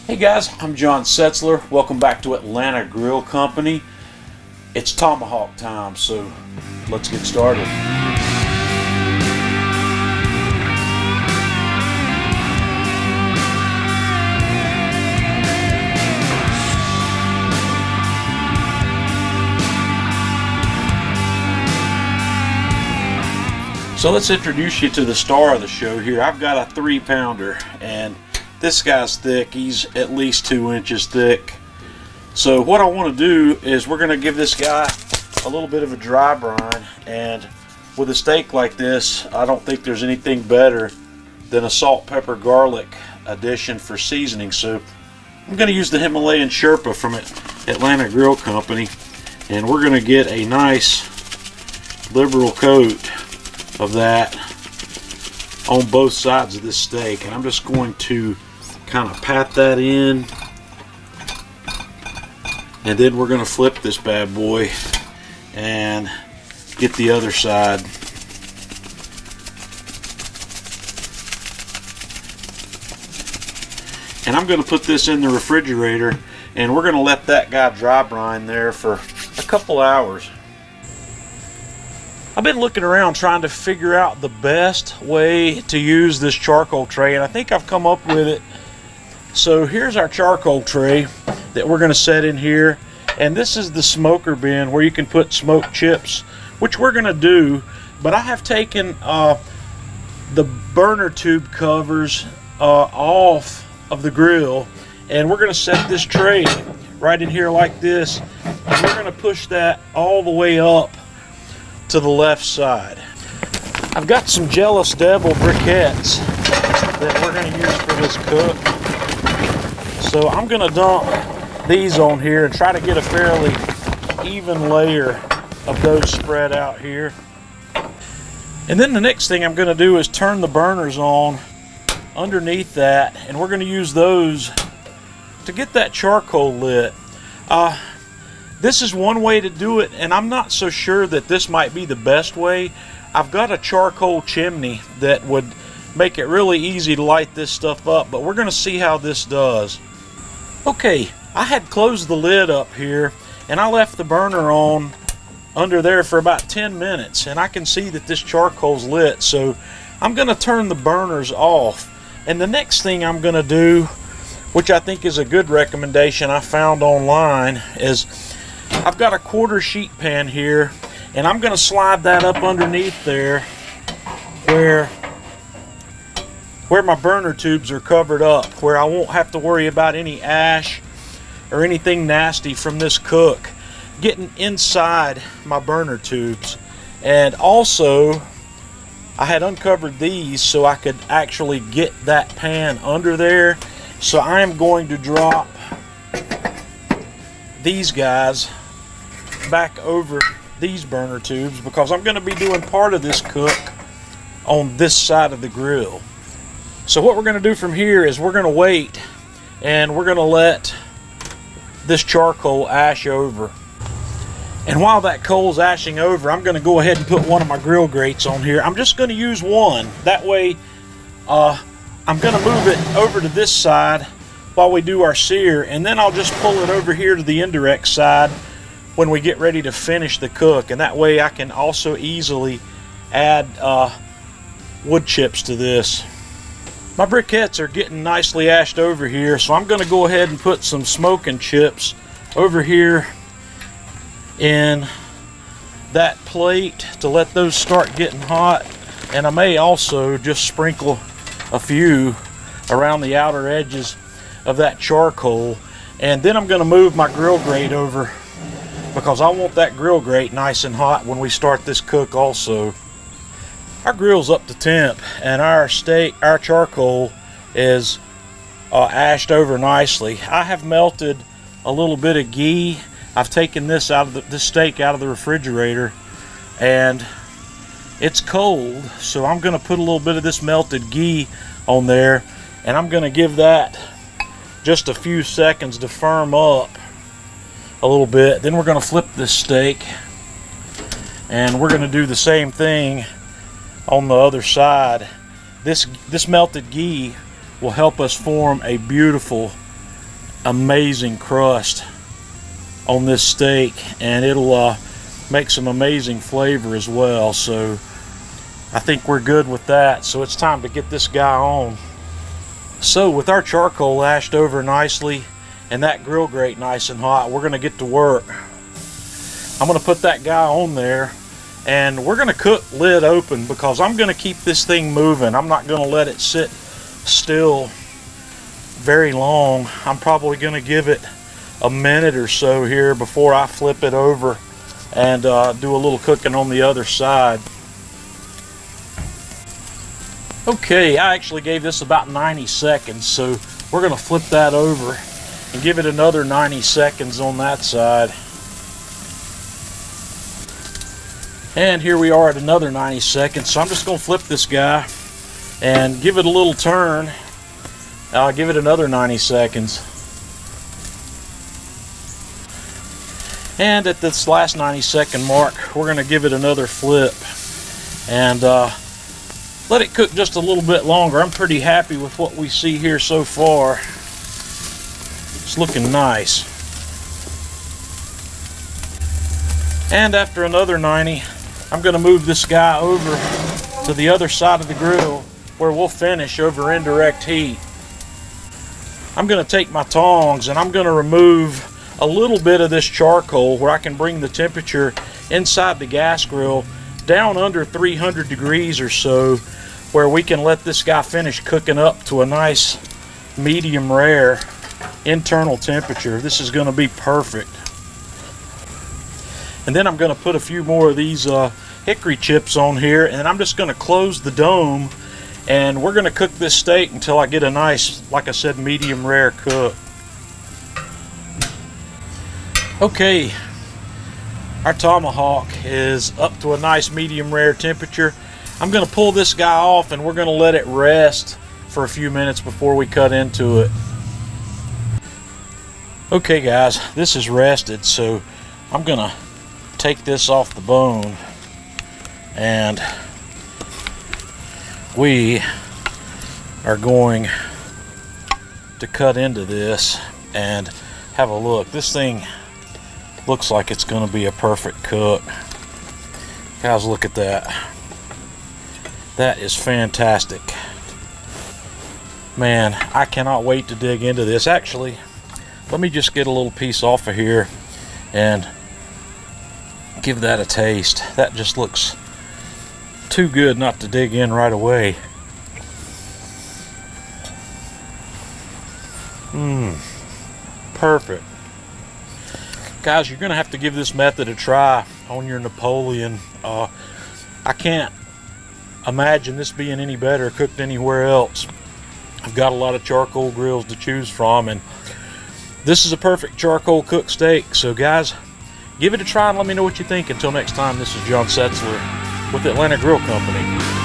Hey guys, I'm John Setzler. Welcome back to Atlanta Grill Company. It's tomahawk time, so let's get started. So let's introduce you to the star of the show here. I've got a 3-pounder, and this guy's thick. He's at least 2 inches thick. So what I want to do is we're going to give this guy a little bit of a dry brine, and with a steak like this, I don't think there's anything better than a salt, pepper, garlic addition for seasoning. So I'm going to use the Himalayan Sherpa from Atlanta Grill Company, and we're going to get a nice liberal coat of that on both sides of this steak, and I'm just going to kind of pat that in, and then we're going to flip this bad boy and get the other side. And I'm going to put this in the refrigerator, and we're going to let that guy dry brine there for a couple hours. I've been looking around trying to figure out the best way to use this charcoal tray, and I think I've come up with it. So here's our charcoal tray that we're going to set in here, and this is the smoker bin where you can put smoked chips, which we're going to do. But I have taken the burner tube covers off of the grill, and we're going to set this tray right in here like this, and we're going to push that all the way up to the left side. I've got some Jealous Devil briquettes that we're going to use for this cook. So I'm going to dump these on here and try to get a fairly even layer of those spread out here. And then the next thing I'm going to do is turn the burners on underneath that, and we're going to use those to get that charcoal lit. This is one way to do it, and I'm not so sure that this might be the best way. I've got a charcoal chimney that would make it really easy to light this stuff up, but we're going to see how this does. Okay, I had closed the lid up here, and I left the burner on under there for about 10 minutes, and I can see that this charcoal's lit. So I'm going to turn the burners off, and the next thing I'm going to do, which I think is a good recommendation I found online, is I've got a 1/4 sheet pan here, and I'm going to slide that up underneath there where my burner tubes are covered up, where I won't have to worry about any ash or anything nasty from this cook getting inside my burner tubes. And also, I had uncovered these so I could actually get that pan under there. So I am going to drop these guys back over these burner tubes, because I'm going to be doing part of this cook on this side of the grill. So what we're going to do from here is we're going to wait, and we're going to let this charcoal ash over. And while that coal's ashing over, I'm going to go ahead and put one of my grill grates on here. I'm just going to use one. That way I'm going to move it over to this side while we do our sear, and then I'll just pull it over here to the indirect side when we get ready to finish the cook. And that way I can also easily add wood chips to this. My briquettes are getting nicely ashed over here, so I'm going to go ahead and put some smoking chips over here in that plate to let those start getting hot. And I may also just sprinkle a few around the outer edges of that charcoal. And then I'm going to move my grill grate over, because I want that grill grate nice and hot when we start this cook also. Our grill's up to temp, and our charcoal is ashed over nicely. I have melted a little bit of ghee. I've taken this steak out of the refrigerator, and it's cold, so I'm going to put a little bit of this melted ghee on there, and I'm going to give that just a few seconds to firm up a little bit. Then we're going to flip this steak, and we're going to do the same thing on the other side. This melted ghee will help us form a beautiful amazing crust on this steak, and it'll make some amazing flavor as well. So I think we're good with that. So it's time to get this guy on. So with our charcoal lashed over nicely and that grill grate nice and hot, we're going to get to work. I'm going to put that guy on there, and we're going to cook lid open because I'm going to keep this thing moving. I'm not going to let it sit still very long. I'm probably going to give it a minute or so here before I flip it over and do a little cooking on the other side. Okay, I actually gave this about 90 seconds, so we're going to flip that over and give it another 90 seconds on that side. And here we are at another 90 seconds, so I'm just going to flip this guy and give it a little turn. I'll give it another 90 seconds. And at this last 90-second mark, we're going to give it another flip and let it cook just a little bit longer. I'm pretty happy with what we see here so far. It's looking nice. And after another 90, I'm going to move this guy over to the other side of the grill where we'll finish over indirect heat. I'm going to take my tongs and I'm going to remove a little bit of this charcoal where I can bring the temperature inside the gas grill down under 300 degrees or so, where we can let this guy finish cooking up to a nice medium rare internal temperature. This is going to be perfect. And then I'm going to put a few more of these hickory chips on here, and I'm just going to close the dome, and we're going to cook this steak until I get a nice, like I said, medium rare cook. Okay, our tomahawk is up to a nice medium rare temperature. I'm going to pull this guy off and we're going to let it rest for a few minutes before we cut into it. Okay guys, this is rested, so I'm going to take this off the bone and we are going to cut into this and have a look. This thing looks like it's going to be a perfect cook. Guys, look at that. That is fantastic. Man, I cannot wait to dig into this. Actually, let me just get a little piece off of here and give that a taste. That just looks too good not to dig in right away. Perfect. Guys, you're going to have to give this method a try on your Napoleon. I can't imagine this being any better cooked anywhere else. I've got a lot of charcoal grills to choose from, and this is a perfect charcoal cooked steak. So guys, give it a try and let me know what you think. Until next time, this is John Setzler with Atlanta Grill Company.